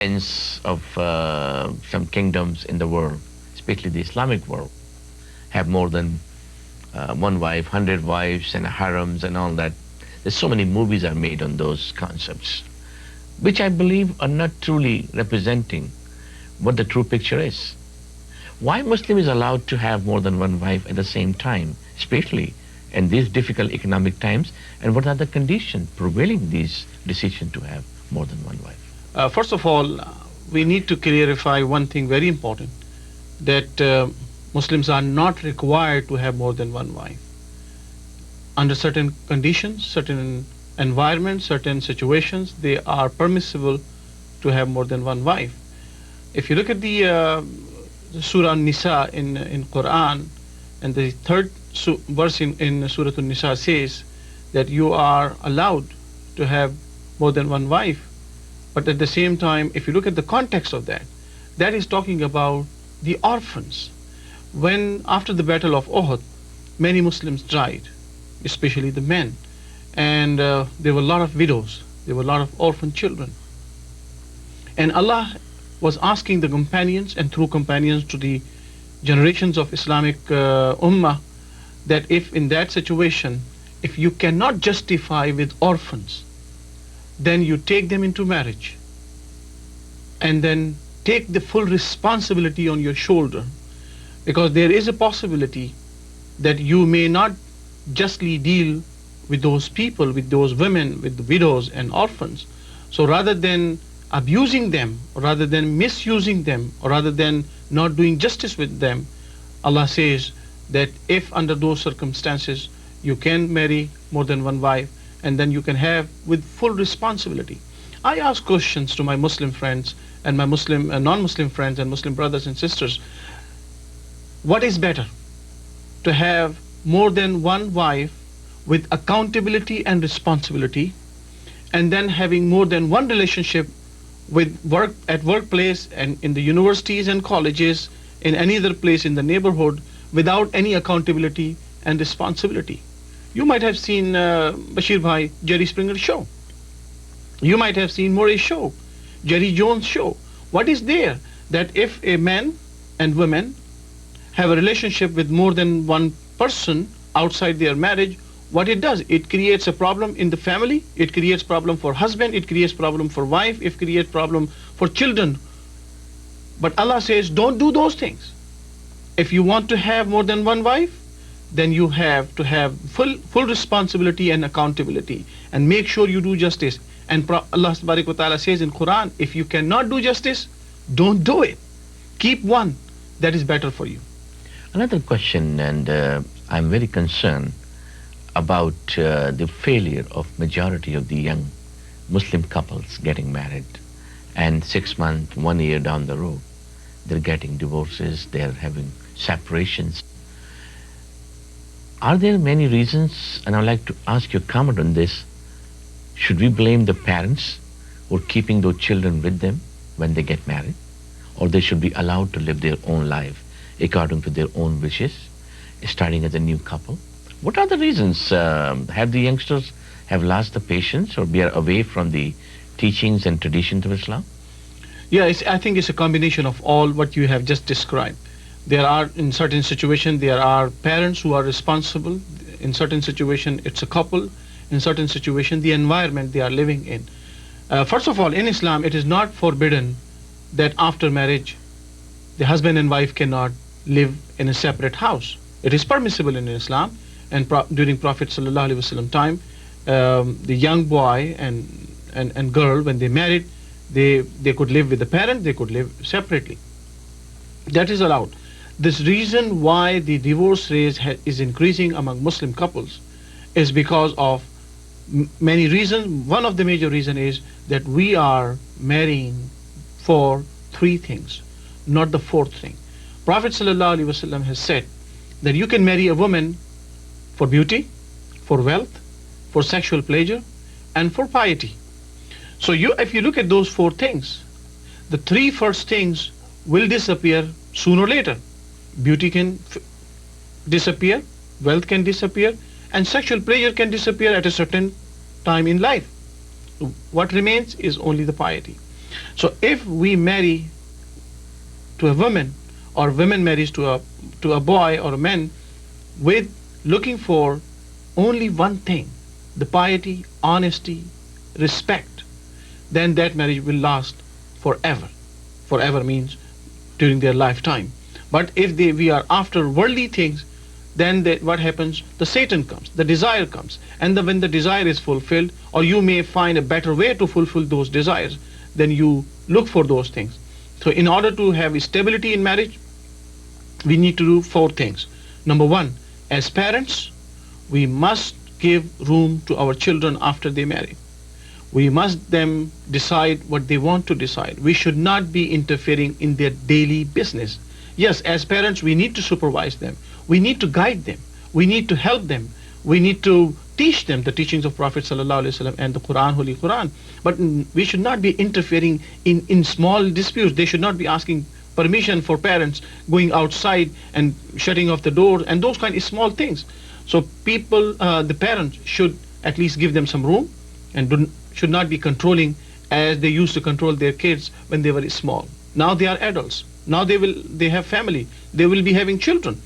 of some kingdoms in the world, especially the Islamic world, have more than one wife, 100 wives and harems and all that. There's so many movies are made on those concepts, which I believe are not truly representing what the true picture is. Why Muslim is allowed to have more than one wife at the same time, especially in these difficult economic times, and what are the conditions prevailing these decisions to have more than one wife? First of all, we need to clarify one thing very important, that Muslims are not required to have more than one wife. Under certain conditions, certain environments, certain situations, they are permissible to have more than one wife. If you look at the Surah An-Nisa in Quran, and the third verse in Surah An-Nisa says that you are allowed to have more than one wife. But at the same time, if you look at the context of that, that is talking about the orphans. When after the Battle of Uhud, many Muslims died, especially the men, and there were a lot of widows, there were a lot of orphan children. And Allah was asking the companions, and through companions to the generations of Islamic Ummah, that if in that situation, if you cannot justify with orphans, then you take them into marriage and then take the full responsibility on your shoulder, because there is a possibility that you may not justly deal with those people, with those women, with the widows and orphans. So rather than abusing them, or rather than misusing them, or rather than not doing justice with them, Allah says that if under those circumstances you can marry more than one wife, and then you can have with full responsibility. I ask questions to my Muslim friends and my Muslim and non-Muslim friends and Muslim brothers and sisters. What is better? To have more than one wife with accountability and responsibility, and then having more than one relationship with workplace and in the universities and colleges, in any other place in the neighborhood, without any accountability and responsibility. You might have seen Bashir Bhai, Jerry Springer's show. You might have seen Murray's show, Jerry Jones' show. What is there? That if a man and woman have a relationship with more than one person outside their marriage, what it does, it creates a problem in the family, it creates problem for husband, it creates problem for wife, it creates problem for children. But Allah says, don't do those things. If you want to have more than one wife, then you have to have full responsibility and accountability, and make sure you do justice. And Allah subhanahu wa ta'ala says in Quran, if you cannot do justice, don't do it. Keep one, that is better for you. Another question, and I'm very concerned about the failure of majority of the young Muslim couples getting married, and 6 months, 1 year down the road, they're getting divorces, they're having separations. Are there many reasons, and I'd like to ask your comment on this? Should we blame the parents for keeping those children with them when they get married, or they should be allowed to live their own life according to their own wishes, starting as a new couple? What are the reasons? Have the youngsters have lost the patience, or be away from the teachings and traditions of Islam? Yeah, I think it's a combination of all what you have just described. There are, in certain situations, there are parents who are responsible. In certain situations, it's a couple. In certain situations, the environment they are living in. First of all, in Islam, it is not forbidden that after marriage, the husband and wife cannot live in a separate house. It is permissible in Islam, and during Prophet sallallahu alaihi wasallam time, the young boy and girl, when they married, they could live with the parent, they could live separately. That is allowed. This reason why the divorce rate is increasing among Muslim couples is because of many reasons. One of the major reasons is that we are marrying for 3 things, not the 4th thing. Prophet ﷺ has said that you can marry a woman for beauty, for wealth, for sexual pleasure, and for piety. So if you look at those 4 things, the 3 first things will disappear sooner or later. Beauty can disappear, wealth can disappear, and sexual pleasure can disappear at a certain time in life. What remains is only the piety. So if we marry to a woman, or women marries to a boy or a man, with looking for only one thing, the piety, honesty, respect, then that marriage will last forever. Forever means during their lifetime. But if we are after worldly things, then what happens? The Satan comes, the desire comes, and when the desire is fulfilled, or you may find a better way to fulfill those desires, then you look for those things. So in order to have stability in marriage, we need to do 4 things. Number 1, as parents, we must give room to our children after they marry. We must them decide what they want to decide. We should not be interfering in their daily business. Yes, as parents, we need to supervise them. We need to guide them. We need to help them. We need to teach them the teachings of Prophet ﷺ and the Quran, Holy Quran. But we should not be interfering in small disputes. They should not be asking permission for parents going outside and shutting off the door and those kind of small things. So people, the parents should at least give them some room and should not be controlling as they used to control their kids when they were small. Now they are adults. Now they have family. They will be having children.